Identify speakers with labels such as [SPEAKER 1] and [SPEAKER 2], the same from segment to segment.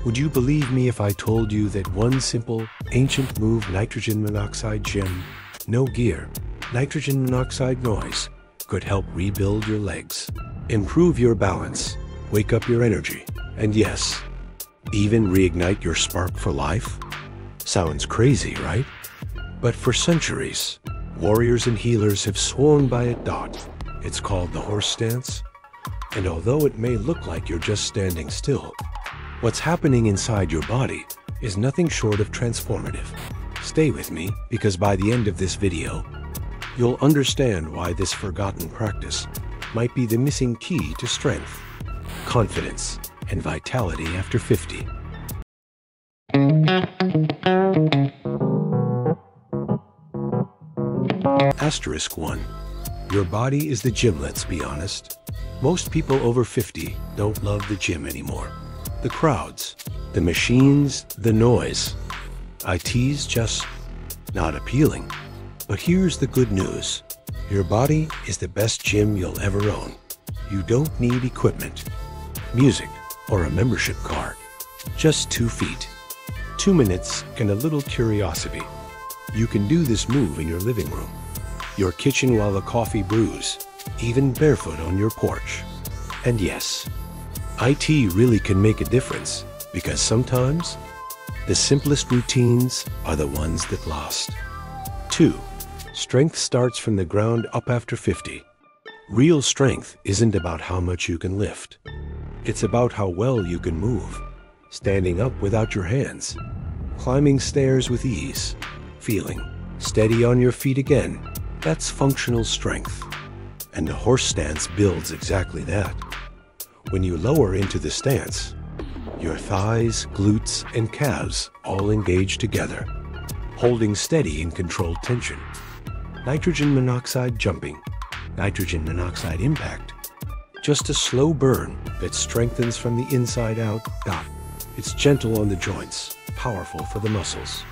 [SPEAKER 1] Would you believe me if I told you that one simple, ancient move nitrogen monoxide gym, no gear, nitrogen monoxide noise, could help rebuild your legs, improve your balance, wake up your energy, and yes, even reignite your spark for life? Sounds crazy, right? But for centuries, warriors and healers have sworn by it. It's called the horse stance. And although it may look like you're just standing still, what's happening inside your body is nothing short of transformative. Stay with me, because by the end of this video, you'll understand why this forgotten practice might be the missing key to strength, confidence, and vitality after 50. Asterisk 1. Your body is the gym, let's be honest. Most people over 50 don't love the gym anymore. The crowds, the machines, the noise. IT's just not appealing. But here's the good news. Your body is the best gym you'll ever own. You don't need equipment, music, or a membership card. Just 2 feet, 2 minutes, and a little curiosity. You can do this move in your living room, your kitchen while the coffee brews, even barefoot on your porch. And yes, IT really can make a difference, because sometimes the simplest routines are the ones that last. 2. Strength starts from the ground up after 50. Real strength isn't about how much you can lift. It's about how well you can move, standing up without your hands, climbing stairs with ease, feeling steady on your feet again. That's functional strength. And the horse stance builds exactly that. When you lower into the stance, your thighs, glutes, and calves all engage together, holding steady in controlled tension. Nitrogen monoxide jumping, nitrogen monoxide impact. Just a slow burn that strengthens from the inside out. It's gentle on the joints, powerful for the muscles,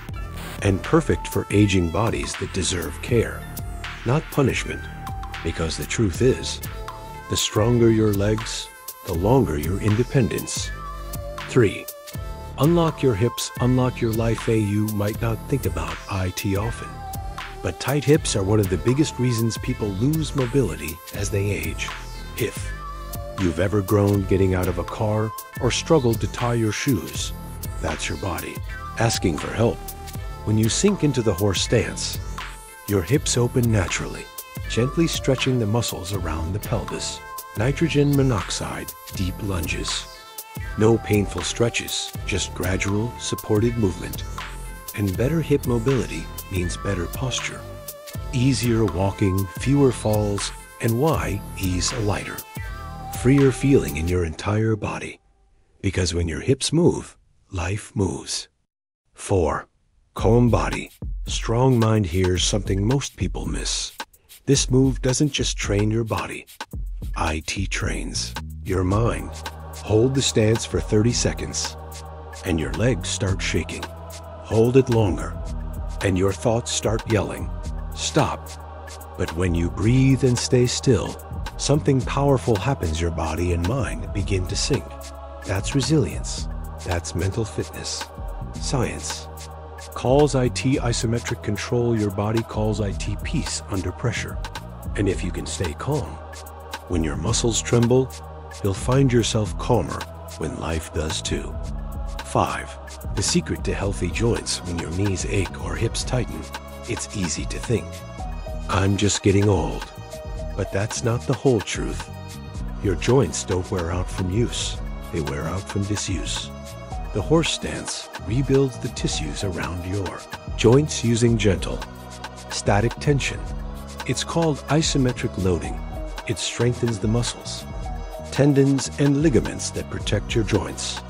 [SPEAKER 1] and perfect for aging bodies that deserve care, not punishment. Because the truth is, the stronger your legs, the longer your independence. 3. Unlock your hips, unlock your life. You might not think about IT often, but tight hips are one of the biggest reasons people lose mobility as they age. If you've ever groaned getting out of a car or struggled to tie your shoes, that's your body asking for help. When you sink into the horse stance, your hips open naturally, gently stretching the muscles around the pelvis. Nitrogen monoxide, deep lunges. No painful stretches, just gradual, supported movement. And better hip mobility means better posture, easier walking, fewer falls, and why ease a lighter, freer feeling in your entire body. Because when your hips move, life moves. 4. Calm body. Strong mind. Here's something most people miss. This move doesn't just train your body. IT trains your mind. Hold the stance for 30 seconds, and your legs start shaking. Hold it longer, and your thoughts start yelling, stop. But when you breathe and stay still, something powerful happens. Your body and mind begin to sync. That's resilience. That's mental fitness. Science calls IT isometric control. Your body calls IT peace under pressure. And if you can stay calm, when your muscles tremble, you'll find yourself calmer when life does too. 5. The secret to healthy joints. When your knees ache or hips tighten, it's easy to think, I'm just getting old. But that's not the whole truth. Your joints don't wear out from use, they wear out from disuse. The horse stance rebuilds the tissues around your joints using gentle, static tension. It's called isometric loading. It strengthens the muscles, tendons, and ligaments that protect your joints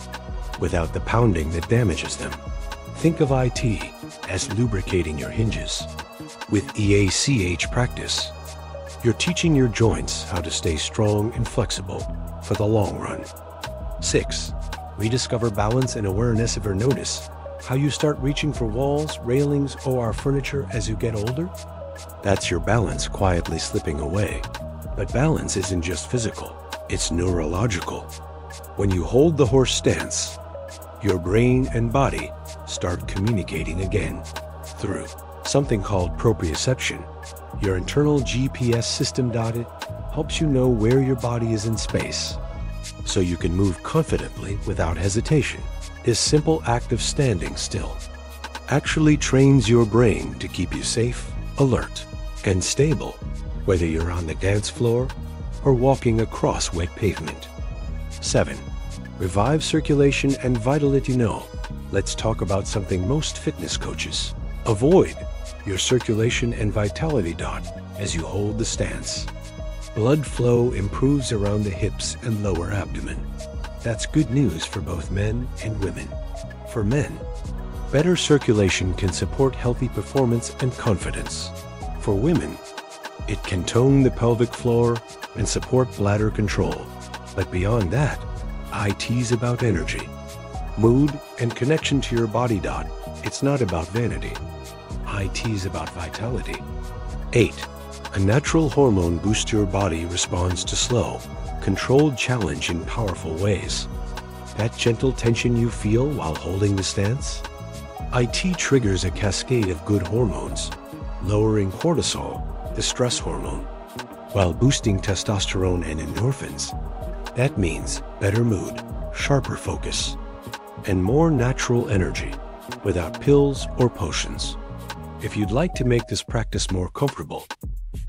[SPEAKER 1] without the pounding that damages them. Think of IT as lubricating your hinges. With EACH practice, you're teaching your joints how to stay strong and flexible for the long run. 6. Rediscover balance and awareness. Ever notice how you start reaching for walls, railings, or furniture as you get older? That's your balance quietly slipping away. But balance isn't just physical, it's neurological. When you hold the horse stance, your brain and body start communicating again through something called proprioception. Your internal GPS system. It helps you know where your body is in space, so you can move confidently without hesitation. This simple act of standing still actually trains your brain to keep you safe, alert, and stable, whether you're on the dance floor or walking across wet pavement. 7. Revive circulation and vitality. Let's talk about something most fitness coaches avoid: your circulation and vitality. As you hold the stance, blood flow improves around the hips and lower abdomen. That's good news for both men and women. For men, better circulation can support healthy performance and confidence. For women, it can tone the pelvic floor and support bladder control. But beyond that, IT's about energy, mood, and connection to your body. It's not about vanity. IT's about vitality. 8. A natural hormone boosts your body responds to slow, controlled challenge in powerful ways. That gentle tension you feel while holding the stance? IT triggers a cascade of good hormones, lowering cortisol, the stress hormone, while boosting testosterone and endorphins. That means better mood, sharper focus, and more natural energy without pills or potions. If you'd like to make this practice more comfortable,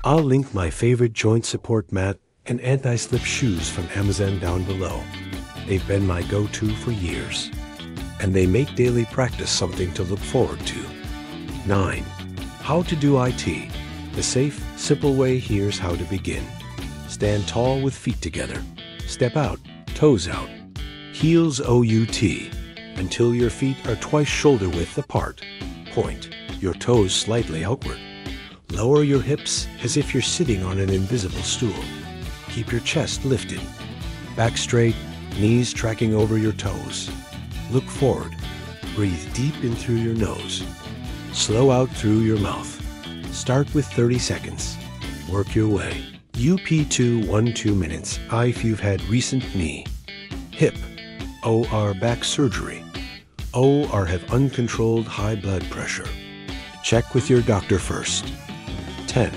[SPEAKER 1] I'll link my favorite joint support mat and anti-slip shoes from Amazon down below. They've been my go-to for years, and they make daily practice something to look forward to. 9. How to do IT. The safe, simple way. Here's how to begin. Stand tall with feet together. Step out, toes out, heels out, until your feet are twice shoulder width apart. Point your toes slightly outward. Lower your hips as if you're sitting on an invisible stool. Keep your chest lifted. Back straight, knees tracking over your toes. Look forward. Breathe deep in through your nose. Slow out through your mouth. Start with 30 seconds. Work your way. UP2 1-2 minutes. If you've had recent knee, hip, or back surgery, or have uncontrolled high blood pressure, check with your doctor first. 10.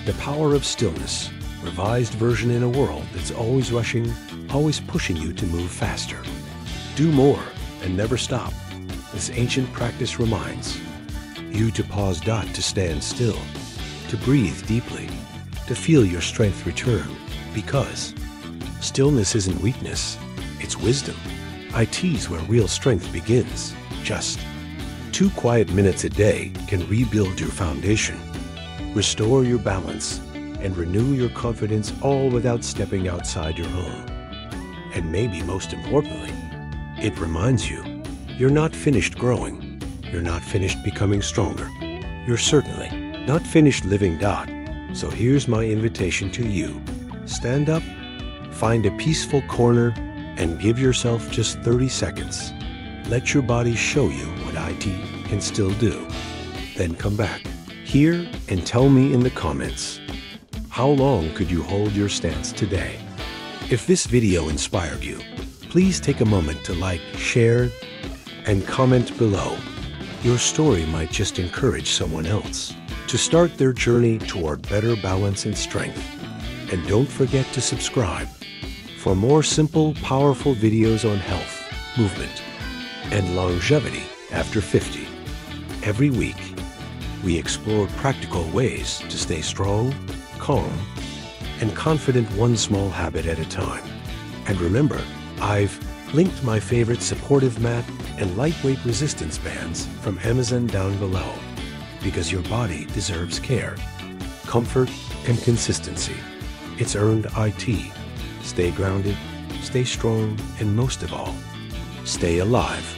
[SPEAKER 1] The power of stillness. Revised version in a world that's always rushing, always pushing you to move faster. Do more and never stop. This ancient practice reminds you to pause. To stand still, to breathe deeply, to feel your strength return, because stillness isn't weakness, it's wisdom. IT's where real strength begins. Just 2 quiet minutes a day can rebuild your foundation, restore your balance, and renew your confidence, all without stepping outside your home. And maybe most importantly, it reminds you you're not finished growing, you're not finished becoming stronger, you're certainly not finished living. So here's my invitation to you. Stand up, find a peaceful corner, and give yourself just 30 seconds. Let your body show you what IT can still do. Then come back here and tell me in the comments, how long could you hold your stance today? If this video inspired you, please take a moment to like, share, and comment below. Your story might just encourage someone else to start their journey toward better balance and strength. And don't forget to subscribe for more simple, powerful videos on health, movement, and longevity after 50. Every week, we explore practical ways to stay strong, calm, and confident, one small habit at a time. And remember, I've linked my favorite supportive mat and lightweight resistance bands from Amazon down below, because your body deserves care, comfort, and consistency. It's earned IT. Stay grounded, stay strong, and most of all, stay alive.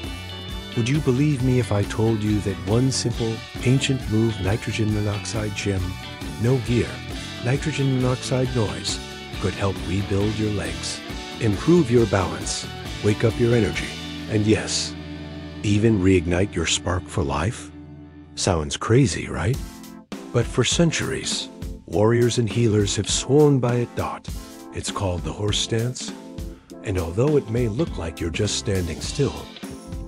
[SPEAKER 1] Would you believe me if I told you that one simple, ancient move, nitrogen monoxide gym, no gear, nitrogen monoxide noise, could help rebuild your legs, improve your balance, wake up your energy, and yes, even reignite your spark for life? Sounds crazy, right? But for centuries, warriors and healers have sworn by it. It's called the horse stance, and although it may look like you're just standing still,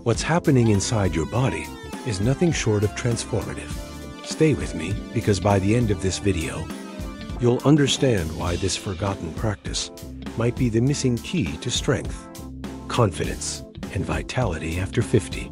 [SPEAKER 1] What's happening inside your body is nothing short of transformative. Stay with me, because by the end of this video, you'll understand why this forgotten practice might be the missing key to strength, confidence, and vitality after 50.